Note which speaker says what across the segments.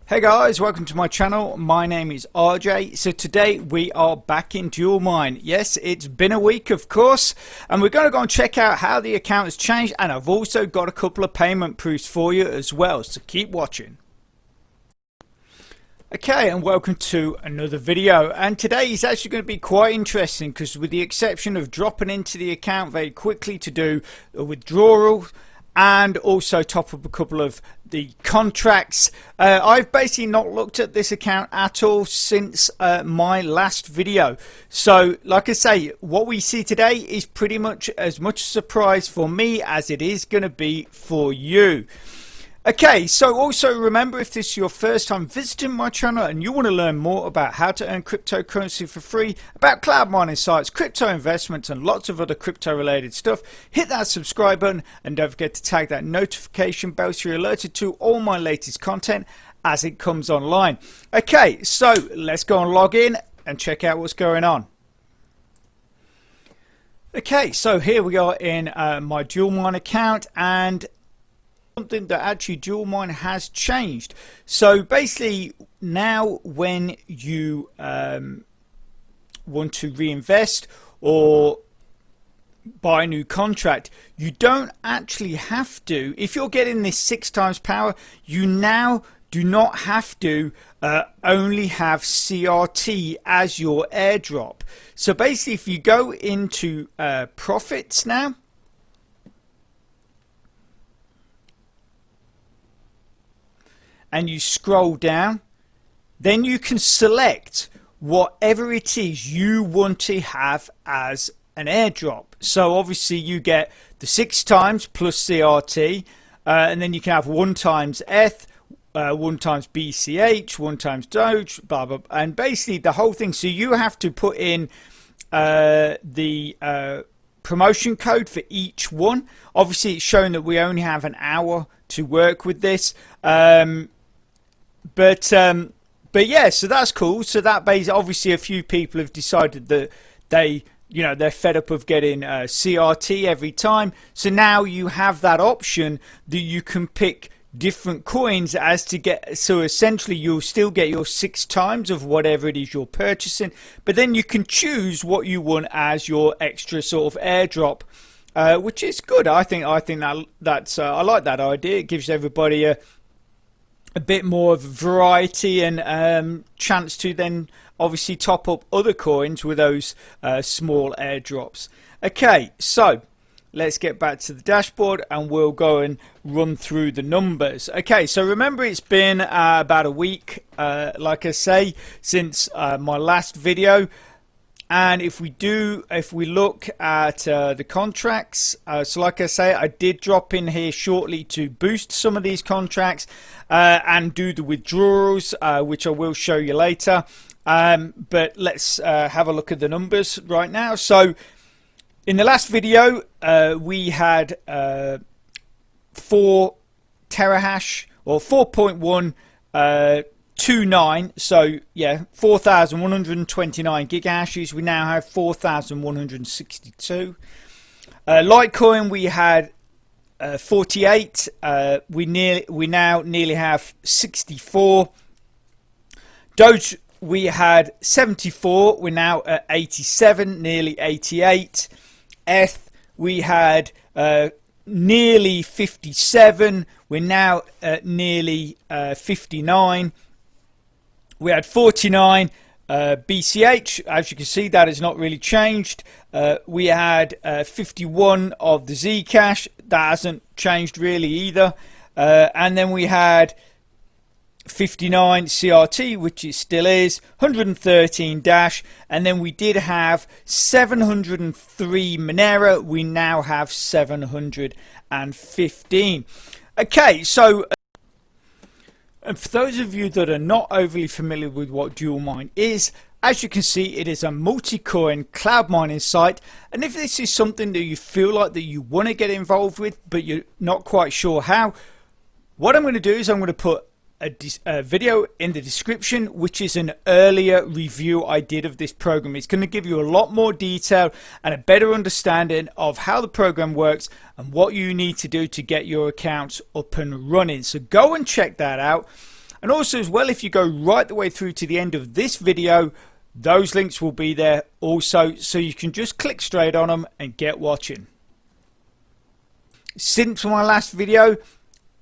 Speaker 1: Hey guys, welcome to my channel. My name is RJ. So today we are back in Dualmine. Yes, it's been a week of course, and we're going to go and check out how the account has changed, and I've also got a couple of payment proofs for you as well, so keep watching. Okay, and welcome to another video, and today is actually going to be quite interesting because with the exception of dropping into the account very quickly to do a withdrawal and also top up a couple of the contracts, I've basically not looked at this account at all since my last video. So like I say, what we see today is pretty much as much a surprise for me as it is going to be for you. Okay, so also remember, if this is your first time visiting my channel and you want to learn more about how to earn cryptocurrency for free, about cloud mining sites, crypto investments and lots of other crypto related stuff, hit that subscribe button and don't forget to tag that notification bell so you're alerted to all my latest content as it comes online. Okay, so let's go and log in and check out what's going on. Okay, so here we are in my Dualmine account, and something that actually Dualmine has changed. So basically now when you want to reinvest or buy a new contract, you don't actually have to, if you're getting this 6 times power, you now do not have to only have CRT as your airdrop. So basically if you go into profits now, and you scroll down, then you can select whatever it is you want to have as an airdrop. So obviously you get the 6 times plus CRT, and then you can have 1 times ETH, 1 times BCH, 1 times Doge, blah blah, and basically the whole thing. So you have to put in the promotion code for each one. Obviously it's shown that we only have an hour to work with this, but yeah, so that's cool. So that basically, obviously a few people have decided that they're fed up of getting CRT every time, so now you have that option that you can pick different coins as to get, so essentially you'll still get your 6 times of whatever it is you're purchasing, but then you can choose what you want as your extra sort of airdrop, which is good. I think that's I like that idea. It gives everybody a bit more of variety and chance to then obviously top up other coins with those small airdrops. Okay, so let's get back to the dashboard and we'll go and run through the numbers. Okay, so remember it's been about a week, like I say, since my last video. And if we look at the contracts, so like I say, I did drop in here shortly to boost some of these contracts and do the withdrawals, which I will show you later. But let's have a look at the numbers right now. So in the last video, we had 4 terahash or 4.129, so yeah, 4,129 gigahashes. We now have 4,162. Litecoin we had 48. We now nearly have 64. Doge we had 74. We're now at 87, nearly 88. ETH we had nearly 57. We're now at nearly 59. We had 49 BCH. As you can see, that has not really changed. We had 51 of the Zcash. That hasn't changed really either. And then we had 59 CRT, which it still is, 113 Dash, and then we did have 703 Monero. We now have 715. Okay, so and for those of you that are not overly familiar with what Dualmine is, as you can see, it is a multi-coin cloud mining site, and if this is something that you feel like that you want to get involved with but you're not quite sure how, what I'm going to do is I'm going to put a video in the description, which is an earlier review I did of this program. It's going to give you a lot more detail and a better understanding of how the program works and what you need to do to get your accounts up and running. So go and check that out. And also as well, if you go right the way through to the end of this video, those links will be there also, so you can just click straight on them and get watching. Since my last video,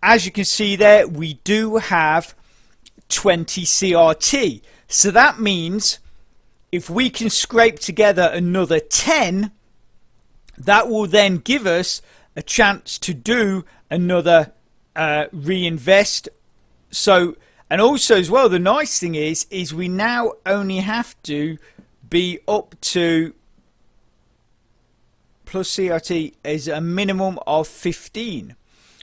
Speaker 1: as you can see there, we do have 20 CRT. So that means if we can scrape together another 10, that will then give us a chance to do another reinvest. So, and also as well, the nice thing is we now only have to be up to plus CRT is a minimum of 15.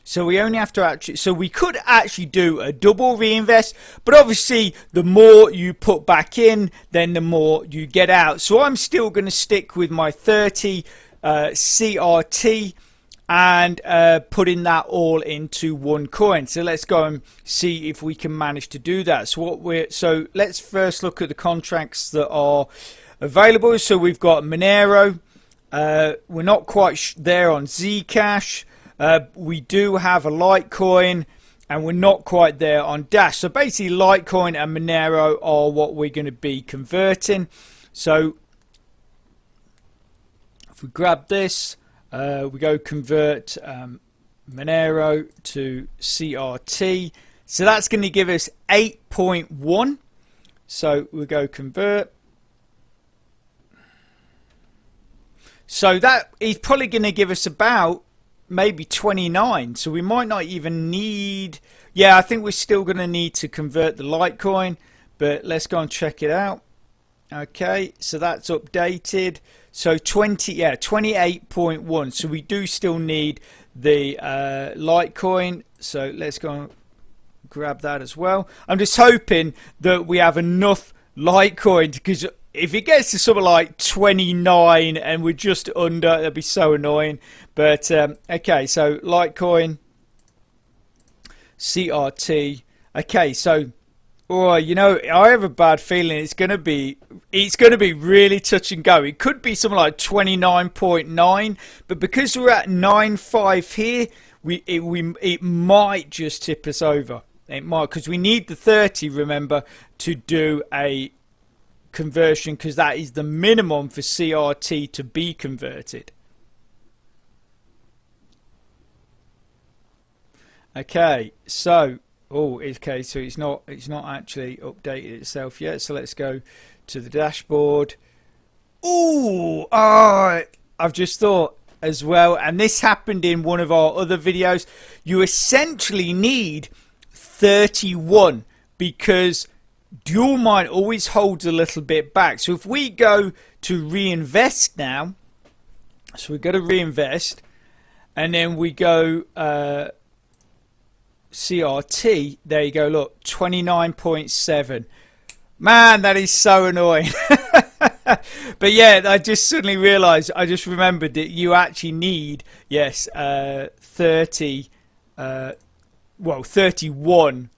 Speaker 1: So we only have to actually, so we could actually do a double reinvest, but obviously the more you put back in, then the more you get out. So I'm still going to stick with my 30 CRT and putting that all into one coin. So let's go and see if we can manage to do that. So let's first look at the contracts that are available. So we've got Monero. We're not quite there on Zcash. We do have a Litecoin, and we're not quite there on Dash. So basically Litecoin and Monero are what we're going to be converting. So if we grab this, we go convert Monero to CRT. So that's going to give us 8.1. So we go convert. So that is probably going to give us about maybe 29. So we might not even need, yeah, I think we're still going to need to convert the Litecoin, but let's go and check it out. Okay, so that's updated. So 28.1. So we do still need the Litecoin. So let's go and grab that as well. I'm just hoping that we have enough Litecoin, because if it gets to something like 29 and we're just under, that'd be so annoying. But okay, so Litecoin, CRT. Okay, so oh, you know, I have a bad feeling it's going to be really touch and go. It could be something like 29.9, but because we're at 9.5 here, it might just tip us over. It might, because we need the 30, remember, to do a conversion, because that is the minimum for CRT to be converted. Okay, so okay, so it's not actually updated itself yet. So let's go to the dashboard. I've just thought as well, and this happened in one of our other videos. You essentially need 31 because Dualmine always holds a little bit back. So if we go to reinvest now, so we go to reinvest, and then we go CRT, there you go, look, 29.7. Man, that is so annoying. But yeah, I just suddenly realized, I just remembered that you actually need, yes, 31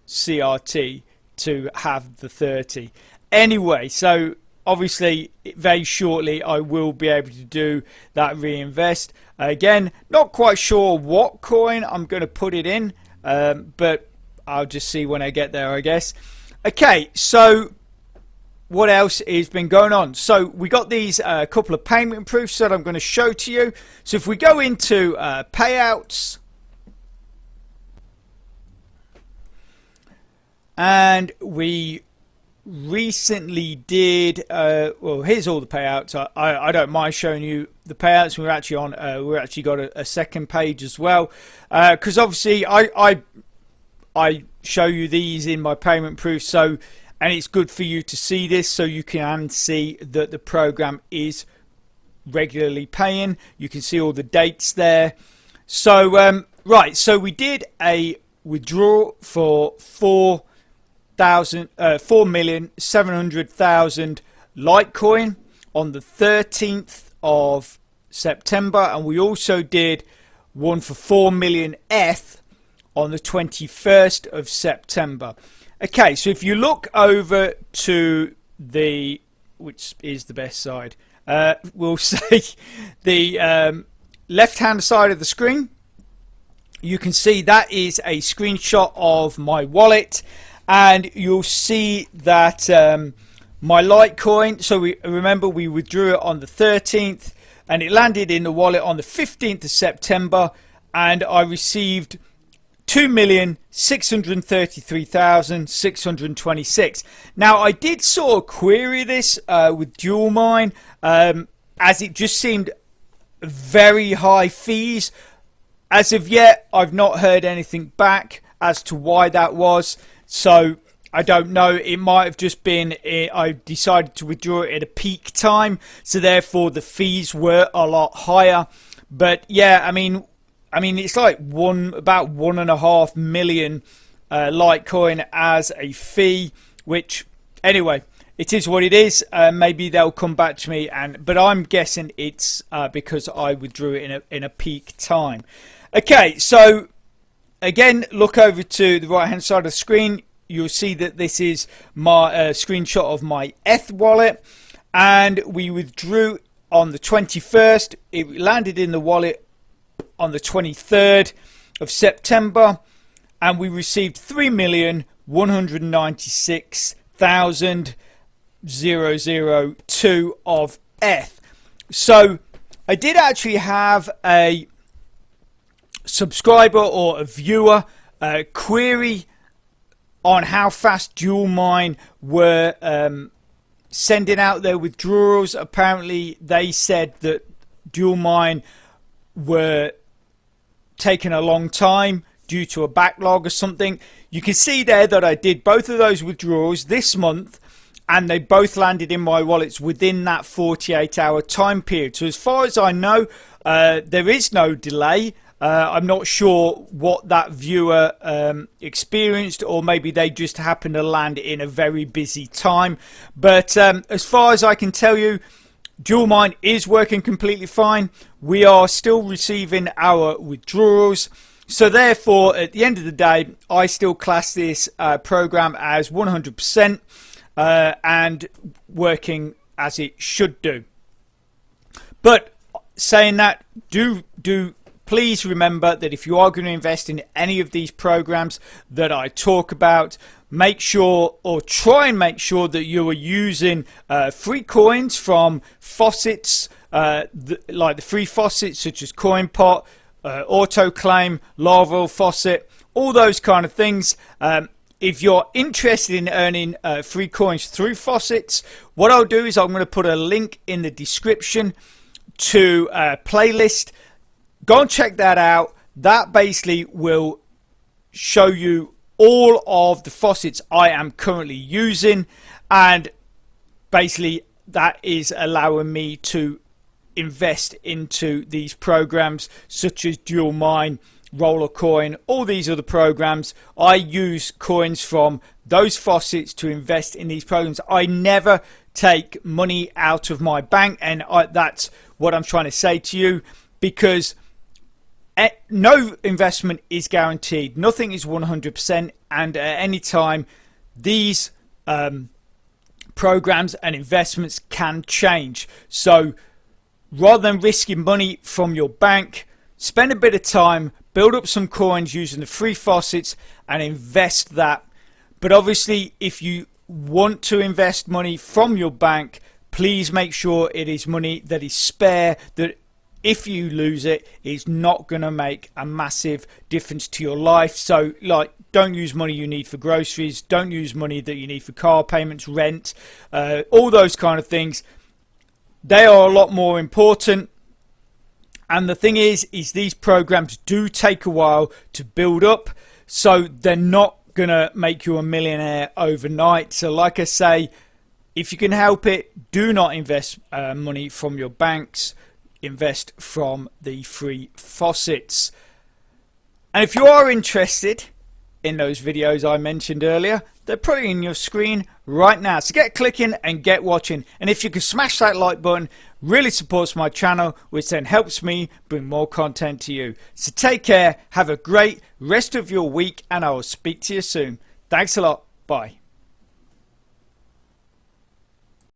Speaker 1: CRT to have the 30. Anyway, so obviously very shortly I will be able to do that reinvest. Again, not quite sure what coin I'm going to put it in, but I'll just see when I get there, I guess. Okay, so what else has been going on? So we got these couple of payment proofs that I'm going to show to you. So if we go into payouts, and we recently did well, here's all the payouts. I don't mind showing you the payouts. We're actually on we're actually got a second page as well, because obviously I show you these in my payment proof, so, and it's good for you to see this so you can see that the program is regularly paying. You can see all the dates there. So right, so we did a withdrawal for 4,700,000 Litecoin on the 13th of September, and we also did one for 4 million ETH on the 21st of September. Okay, so if you look over to the, which is the best side, we'll say the left hand side of the screen, you can see that is a screenshot of my wallet. and you'll see that my Litecoin, so remember we withdrew it on the 13th and it landed in the wallet on the 15th of September, and I received 2,633,626. Now I did sort of query this with Dualmine, as it just seemed very high fees. As of yet, I've not heard anything back as to why that was, so I don't know. It might have just been I decided to withdraw it at a peak time, so therefore the fees were a lot higher. But yeah, I mean it's like about 1.5 million Litecoin as a fee, which anyway, it is what it is. Maybe they'll come back to me, but I'm guessing it's because I withdrew it in a peak time. Okay, so again, look over to the right hand side of the screen. You'll see that this is my screenshot of my ETH wallet, and we withdrew on the 21st. It landed in the wallet on the 23rd of September, and we received 3,196,002 of ETH. So I did actually have a subscriber or a viewer query on how fast Dualmine were sending out their withdrawals. Apparently they said that Dualmine were taking a long time due to a backlog or something. You can see there that I did both of those withdrawals this month, and they both landed in my wallets within that 48-hour time period. So as far as I know, there is no delay. I'm not sure what that viewer experienced, or maybe they just happened to land in a very busy time. But as far as I can tell you, Dualmine is working completely fine. We are still receiving our withdrawals. So therefore, at the end of the day, I still class this program as 100% and working as it should do. But saying that, please remember that if you are going to invest in any of these programs that I talk about, make sure, or try and make sure, that you are using free coins from faucets, like the free faucets such as CoinPot, AutoClaim, Laravel Faucet, all those kind of things. If you're interested in earning free coins through faucets, what I'll do is I'm going to put a link in the description to a playlist. Go and check that out. That basically will show you all of the faucets I am currently using, and basically that is allowing me to invest into these programs such as Dualmine, Rollercoin, all these other programs. I use coins from those faucets to invest in these programs. I never take money out of my bank, and that's what I'm trying to say to you, because no investment is guaranteed. Nothing is 100%, and at any time these programs and investments can change. So rather than risking money from your bank, spend a bit of time, build up some coins using the free faucets and invest that. But obviously, if you want to invest money from your bank, please make sure it is money that is spare, that if you lose it, it's not going to make a massive difference to your life. So, like, don't use money you need for groceries. Don't use money that you need for car payments, rent, all those kind of things. They are a lot more important. And the thing is these programs do take a while to build up. So they're not going to make you a millionaire overnight. So like I say, if you can help it, do not invest money from your banks. Invest from the free faucets. And if you are interested in those videos I mentioned earlier, they're probably in your screen right now. So get clicking and get watching. And if you can smash that like button, really supports my channel, which then helps me bring more content to you. So take care, have a great rest of your week, and I will speak to you soon. Thanks a lot. Bye.